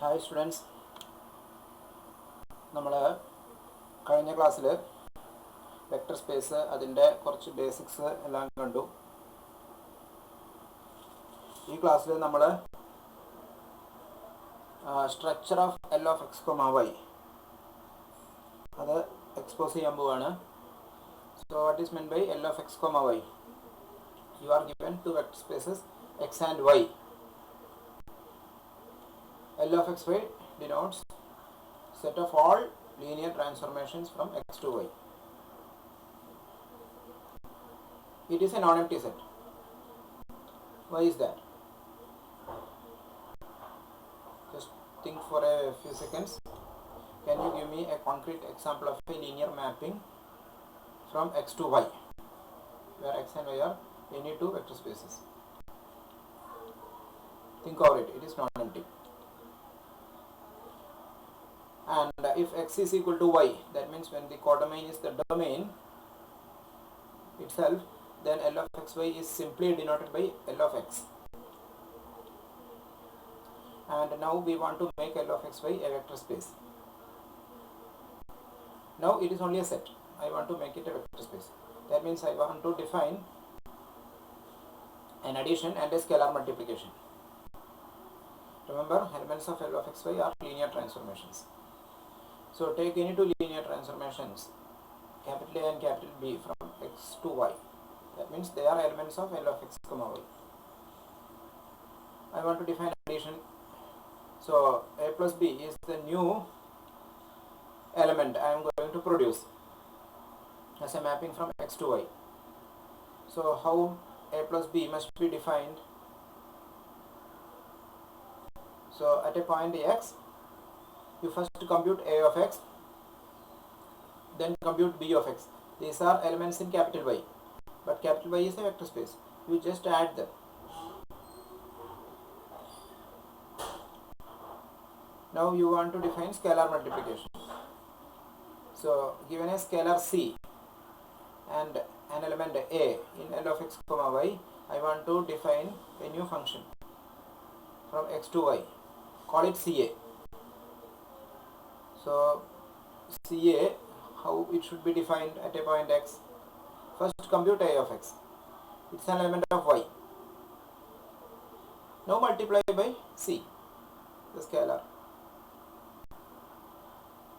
Hi students, നമ്മൾ കഴിഞ്ഞ ക്ലാസ്സിൽ വെക്ടർ സ്പേസ് അതിൻ്റെ കുറച്ച് ബേസിക്സ് എല്ലാം കണ്ടു. ഈ ക്ലാസ്സിൽ നമ്മൾ structure of L of x comma y അത് എക്സ്പോസ് ചെയ്യാൻ പോവുകയാണ്. So what is meant by L of x comma y? You are given two vector spaces x and y. L of xy denotes set of all linear transformations from x to y. It is a non-empty set. Why is that? Just think for a few seconds. Can you give me a concrete example of a linear mapping from x to y, where x and y are any two vector spaces? Think over it. It is non-empty. And if x is equal to y, that means when the codomain is the domain itself, then L of xy is simply denoted by L of x. And now we want to make L of xy a vector space. Now it is only a set. I want to make it a vector space. That means I want to define an addition and a scalar multiplication. Remember, elements of L of xy are linear transformations. So take any two linear transformations, capital A and capital B, from x to y. That means they are elements of L of x comma y. I want to define addition. So A plus B is the new element I am going to produce as a mapping from x to y. So how A plus B must be defined? So at a point x, you first compute A of x, then compute B of x. These are elements in capital Y, but capital Y is a vector space. You just add them. Now you want to define scalar multiplication. So given a scalar C and an element A in L of x comma y, I want to define a new function from x to y. Call it CA. So CA, how it should be defined at a point x? First compute A of x. It's an element of y. Now multiply by C, the scalar.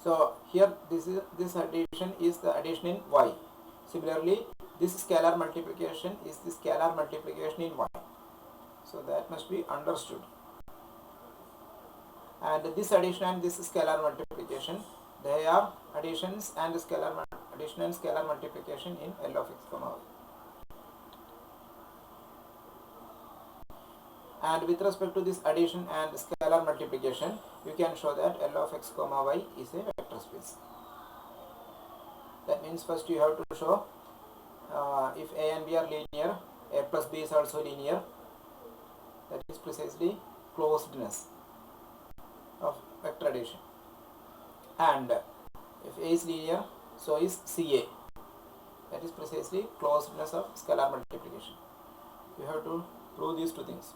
So here this addition is the addition in y. Similarly, this scalar multiplication is the scalar multiplication in y. So that must be understood. And this addition and this scalar multiplication, they are additions and scalar multiplication in L of x comma y. And with respect to this addition and scalar multiplication, you can show that L of x comma y is a vector space. That means first you have to show if A and B are linear, A plus B is also linear. That is precisely closedness of vector addition. And if A is linear, so is CA. That is precisely closedness of scalar multiplication. You have to prove these two things.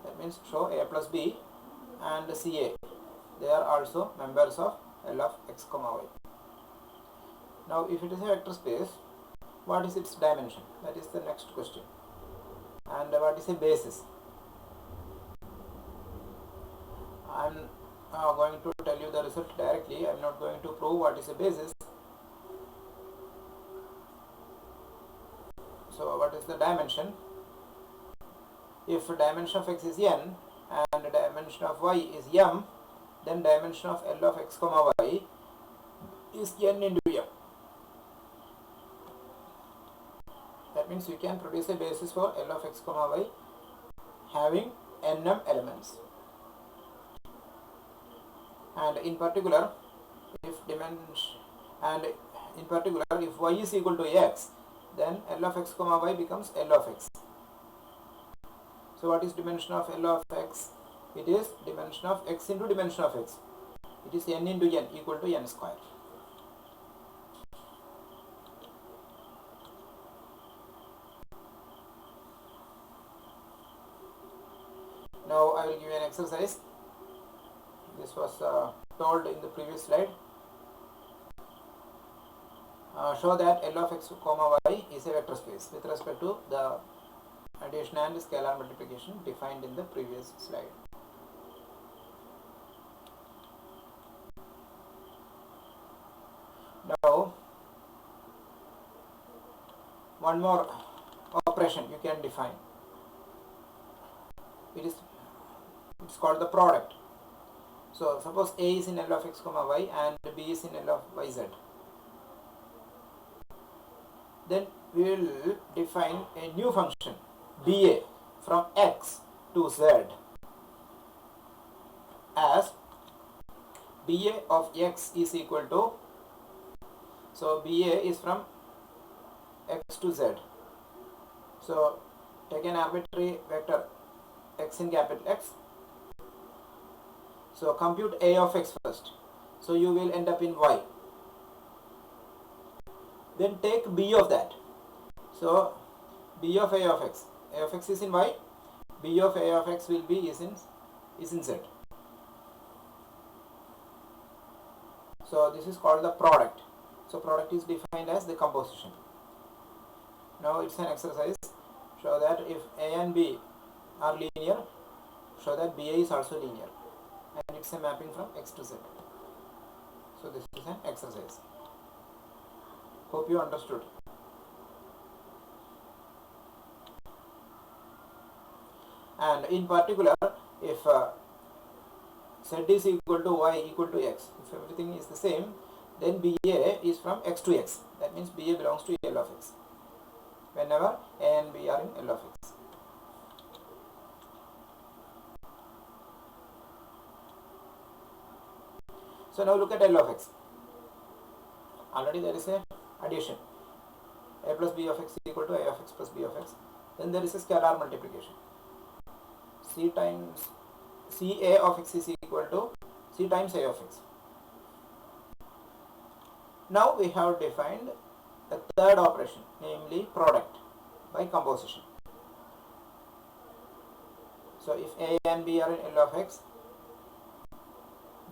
That means show A plus B and CA. They are also members of L of x comma y. Now if it is a vector space, what is its dimension? That is the next question. And what is a basis? I am going to tell you the result directly. I am not going to prove what is a basis. So what is the dimension? If dimension of x is n and dimension of y is m, then dimension of L of x comma y is n into m. That means you can produce a basis for L of x comma y having nm elements. And in particular, if y is equal to x, then L of x comma y becomes L of x. So what is dimension of L of x? It is dimension of x into dimension of x. It is n into n equal to n square. Now I will give you an exercise. this was told in the previous slide. Show that L of x comma y is a vector space with respect to the addition and scalar multiplication defined in the previous slide. Now, one more operation you can define. It's called the product. So suppose A is in L of x comma y and B is in L of yz. Then we will define a new function BA from x to z as BA of x is equal to, so BA is from x to z. So take an arbitrary vector x in capital X. So compute A of x first. So you will end up in y. Then take B of that. So B of A of x. A of x is in y. B of A of x will be is in z. So this is called the product. So product is defined as the composition. Now it's an exercise. Show that if A and B are linear, show that BA is also linear. And it's a mapping from x to z. So this is an exercise. Hope you understood. And in particular, if z is equal to y equal to x, if everything is the same, then BA is from x to x. That means BA belongs to L of x. Whenever A and B are in L of x. So now look at L of x. Already there is a addition. A plus B of x is equal to A of x plus B of x. Then there is a scalar multiplication. C times CA of x is equal to C times A of x. Now we have defined the third operation, namely product by composition. So if A and B are in L of x,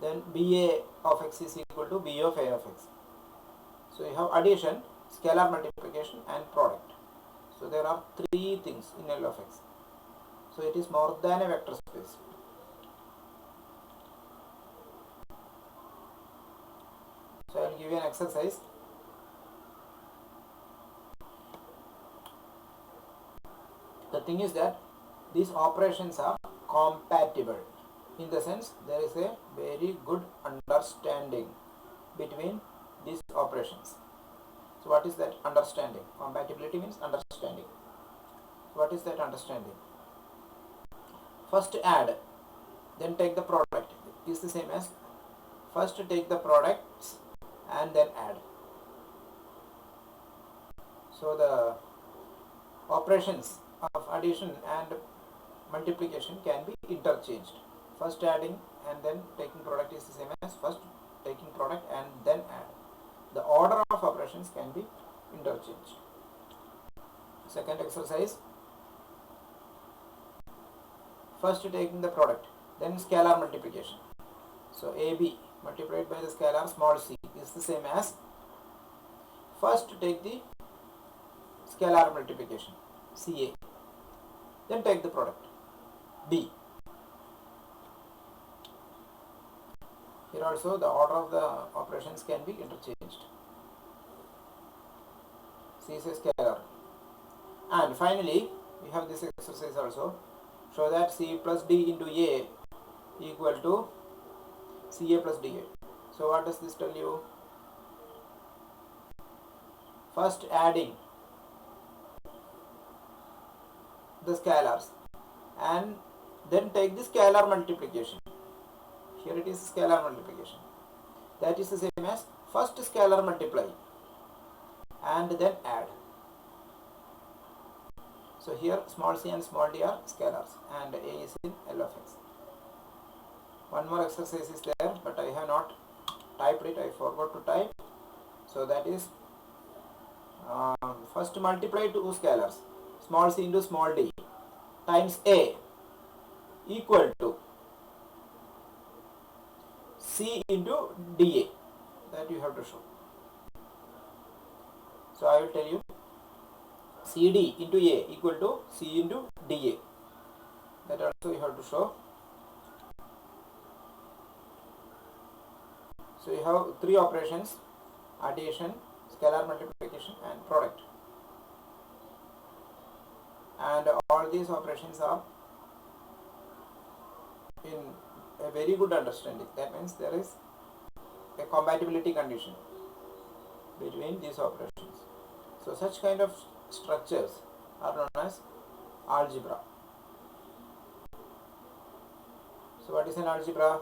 then BA of x is equal to B of A of x. So you have addition, scalar multiplication and product. So there are three things in L of x. So it is more than a vector space. So I will give you an exercise. The thing is that these operations are compatible. In the sense, there is a very good understanding between these operations. So what is that understanding? Compatibility means understanding. So what is that understanding? First add, then take the product. It is the same as first take the products and then add. So the operations of addition and multiplication can be interchanged. First adding and then taking product is the same as first taking product and then add. The order of operations can be interchanged. Second exercise. First taking the product, then scalar multiplication. So AB multiplied by the scalar small c is the same as first take the scalar multiplication CA, then take the product B. Here also the order of the operations can be interchanged. C is a scalar. And finally, we have this exercise also. Show that C plus D into A equal to CA plus DA. So what does this tell you? First adding the scalars and then take the scalar multiplication. Here it is scalar multiplication. That is the same as first scalar multiply and then add. So here small c and small d are scalars and A is in L of x. One more exercise is there, but I have not typed it. I forgot to type. So that is first multiply two scalars, small c into small d times A equal to C into dA, that you have to show. So I will tell you, CD into A equal to C into dA, that also you have to show. So you have three operations: addition, scalar multiplication and product, and all these operations are in a very good understanding. That means there is a compatibility condition between these operations. So such kind of structures are known as algebra. So what is an algebra?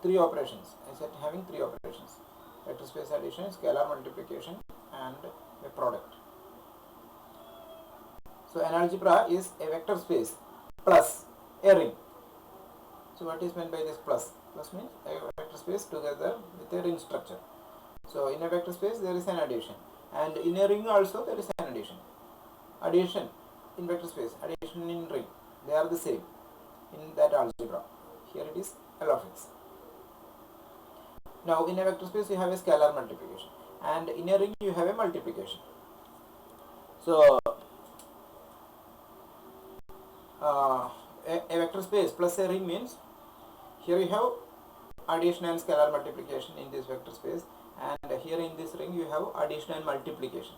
Three operations. I said having three operations: vector space addition, scalar multiplication and a product. So an algebra is a vector space plus a ring. So what is meant by this plus? Plus means a vector space together with a ring structure. So in a vector space there is an addition, and in a ring also there is an addition. Addition in vector space, addition in ring, they are the same in that algebra. Here it is L of x. Now in a vector space you have a scalar multiplication, and in a ring you have a multiplication. So a vector space plus a ring means here you have addition and scalar multiplication in this vector space, and here in this ring you have addition and multiplication.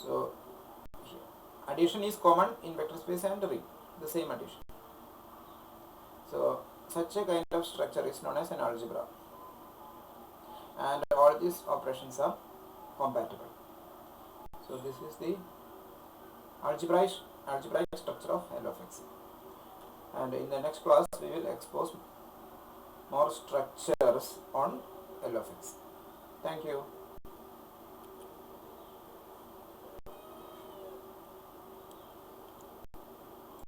So addition is common in vector space and ring, the same addition. So such a kind of structure is known as an algebra, and all these operations are compatible. So this is the algebraic structure of L of x, and in the next class we will expose more structures on L of x. Thank you.